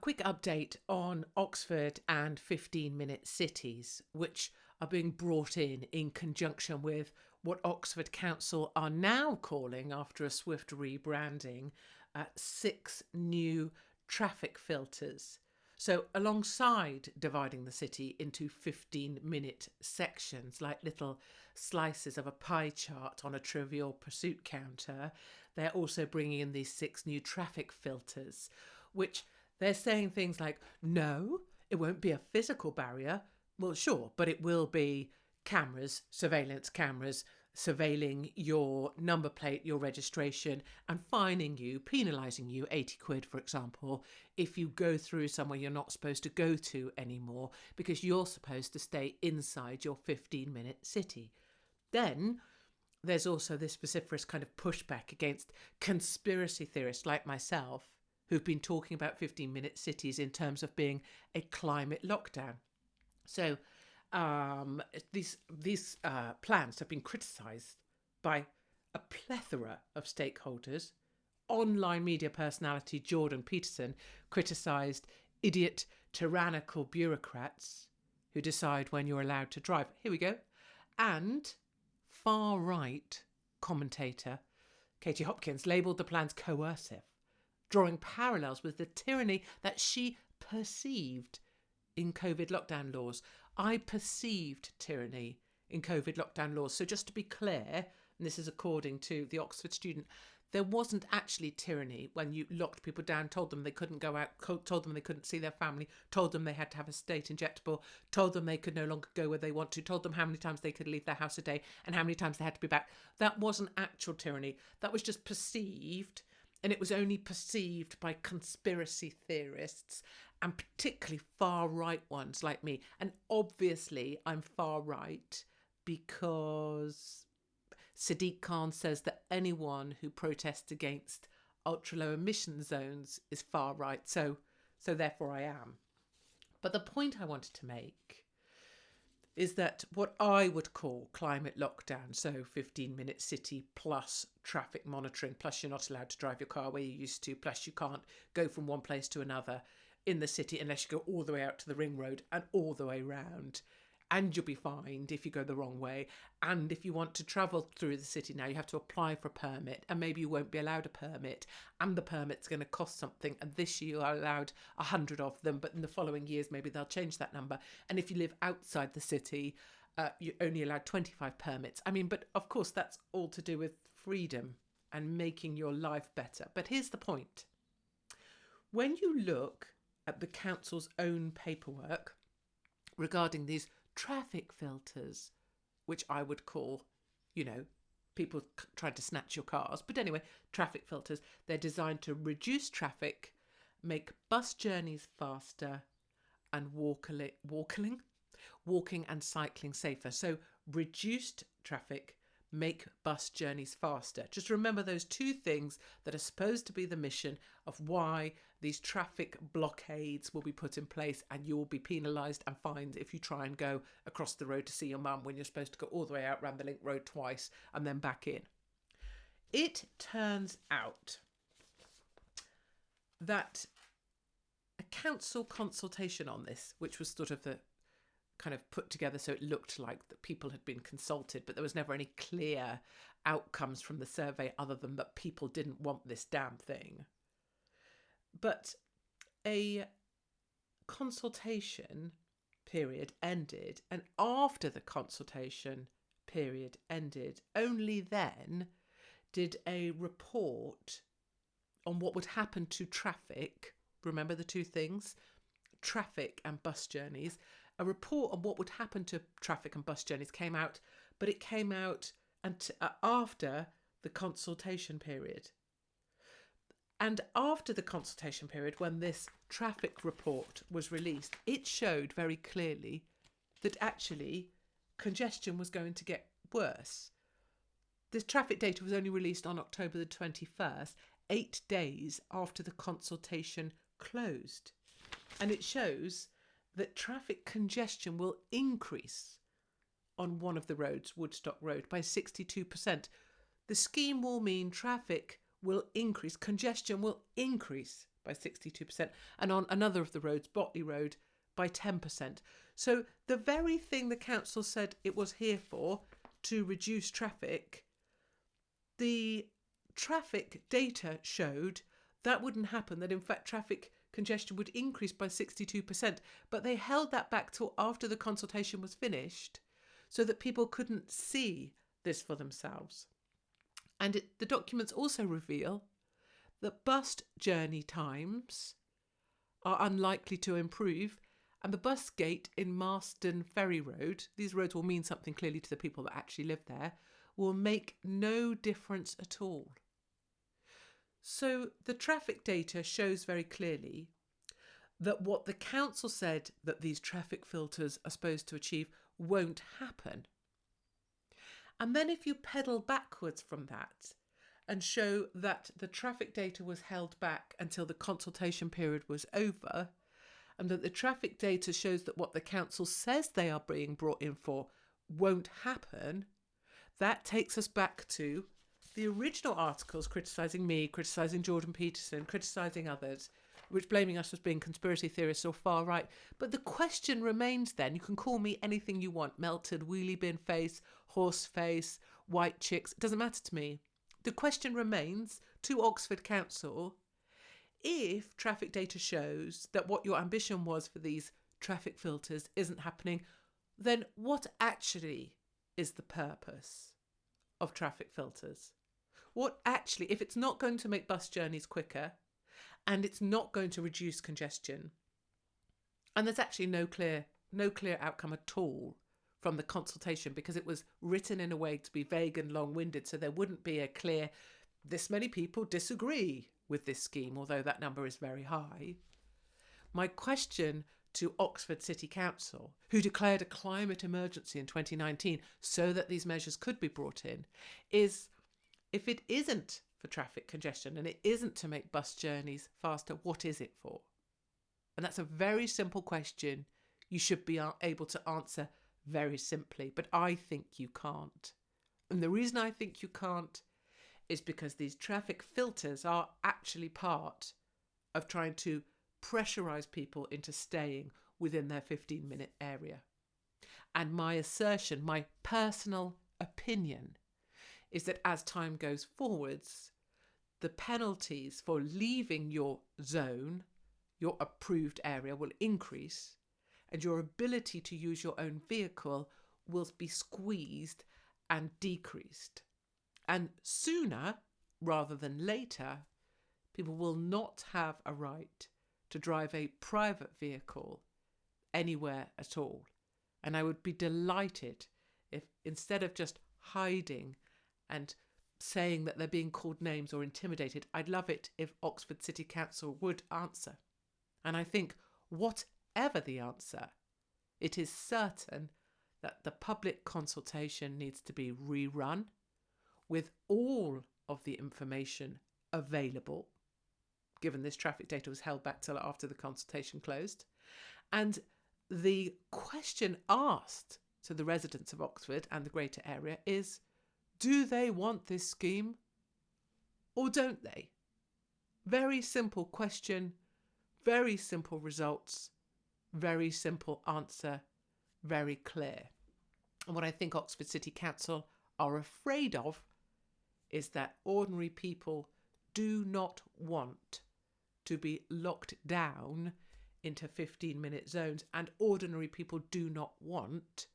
quick update on Oxford and 15-minute cities, which are being brought in conjunction with what Oxford Council are now calling, after a swift rebranding, 6 new traffic filters. So alongside dividing the city into 15-minute sections, like little slices of a pie chart on a Trivial Pursuit counter, they're also bringing in these 6 new traffic filters, which they're saying things like, no, it won't be a physical barrier. Well, sure, but it will be cameras, surveillance cameras, surveilling your number plate, your registration, and fining you, penalising you 80 quid, for example, if you go through somewhere you're not supposed to go to anymore because you're supposed to stay inside your 15-minute city. Then there's also this vociferous kind of pushback against conspiracy theorists like myself who've been talking about 15-minute cities in terms of being a climate lockdown. So these plans have been criticised by a plethora of stakeholders. Online media personality Jordan Peterson criticised idiot, tyrannical bureaucrats who decide when you're allowed to drive. Here we go. And far-right commentator Katie Hopkins labelled the plans coercive, drawing parallels with the tyranny that she perceived in COVID lockdown laws. I perceived tyranny in COVID lockdown laws. So just to be clear, and this is according to the Oxford student, there wasn't actually tyranny when you locked people down, told them they couldn't go out, told them they couldn't see their family, told them they had to have a state injectable, told them they could no longer go where they want to, told them how many times they could leave their house a day and how many times they had to be back. That wasn't actual tyranny. That was just perceived. And it was only perceived by conspiracy theorists, and particularly far-right ones like me. And obviously I'm far-right because Sadiq Khan says that anyone who protests against ultra-low emission zones is far-right. So therefore I am. But the point I wanted to make is that what I would call climate lockdown, so 15-minute city plus traffic monitoring, plus you're not allowed to drive your car where you used to, plus you can't go from one place to another in the city unless you go all the way out to the ring road and all the way round. And you'll be fined if you go the wrong way. And if you want to travel through the city now, you have to apply for a permit, and maybe you won't be allowed a permit, and the permit's going to cost something. And this year you are allowed 100 of them, but in the following years, maybe they'll change that number. And if you live outside the city, you're only allowed 25 permits. I mean, but of course, that's all to do with freedom and making your life better. But here's the point. When you look at the council's own paperwork regarding these traffic filters, which I would call, people trying to snatch your cars. But anyway, traffic filters, they're designed to reduce traffic, make bus journeys faster, and walking and cycling safer. So reduced traffic, make bus journeys faster. Just remember those 2 things that are supposed to be the mission of why these traffic blockades will be put in place, and you will be penalised and fined if you try and go across the road to see your mum when you're supposed to go all the way out around the link road twice and then back in. It turns out that a council consultation on this, which was sort of the kind of put together so it looked like that people had been consulted, but there was never any clear outcomes from the survey other than that people didn't want this damn thing. But a consultation period ended, and after the consultation period ended, only then did a report on what would happen to traffic, remember the 2 things, traffic and bus journeys, a report on what would happen to traffic and bus journeys came out, but it came out after the consultation period. And after the consultation period, when this traffic report was released, it showed very clearly that actually congestion was going to get worse. This traffic data was only released on October the 21st, 8 days after the consultation closed. And it shows that traffic congestion will increase on one of the roads, Woodstock Road, by 62%. The scheme will mean traffic will increase, congestion will increase by by 62%, and on another of the roads, Botley Road, by 10%. So the very thing the council said it was here for, to reduce traffic, the traffic data showed that wouldn't happen, that in fact traffic congestion would increase by 62%, but they held that back till after the consultation was finished so that people couldn't see this for themselves. And the documents also reveal that bus journey times are unlikely to improve, and the bus gate in Marston Ferry Road, these roads will mean something clearly to the people that actually live there, will make no difference at all. So the traffic data shows very clearly that what the council said that these traffic filters are supposed to achieve won't happen. And then if you pedal backwards from that and show that the traffic data was held back until the consultation period was over, and that the traffic data shows that what the council says they are being brought in for won't happen, that takes us back to the original articles criticising me, criticising Jordan Peterson, criticising others, which blaming us as being conspiracy theorists or far right. But the question remains then, you can call me anything you want, melted, wheelie bin face, horse face, white chicks, it doesn't matter to me. The question remains to Oxford Council, if traffic data shows that what your ambition was for these traffic filters isn't happening, then what actually is the purpose of traffic filters? What actually, if it's not going to make bus journeys quicker and it's not going to reduce congestion, and there's actually no clear outcome at all from the consultation, because it was written in a way to be vague and long-winded, so there wouldn't be a clear, this many people disagree with this scheme, although that number is very high. My question to Oxford City Council, who declared a climate emergency in 2019 so that these measures could be brought in, is if it isn't for traffic congestion and it isn't to make bus journeys faster, what is it for? And that's a very simple question you should be able to answer very simply, but I think you can't. And the reason I think you can't is because these traffic filters are actually part of trying to pressurise people into staying within their 15-minute area. And my assertion, my personal opinion, is that as time goes forwards, the penalties for leaving your zone, your approved area, will increase, and your ability to use your own vehicle will be squeezed and decreased. And sooner rather than later, people will not have a right to drive a private vehicle anywhere at all. And I would be delighted if, instead of just hiding and saying that they're being called names or intimidated, I'd love it if Oxford City Council would answer. And I think whatever the answer, it is certain that the public consultation needs to be rerun with all of the information available, given this traffic data was held back till after the consultation closed. And the question asked to the residents of Oxford and the greater area is, do they want this scheme or don't they? Very simple question, very simple results, very simple answer, very clear. And what I think Oxford City Council are afraid of is that ordinary people do not want to be locked down into 15-minute zones, and ordinary people do not want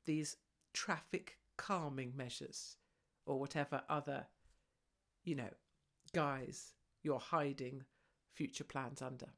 these traffic calming measures or whatever other, guise you're hiding future plans under.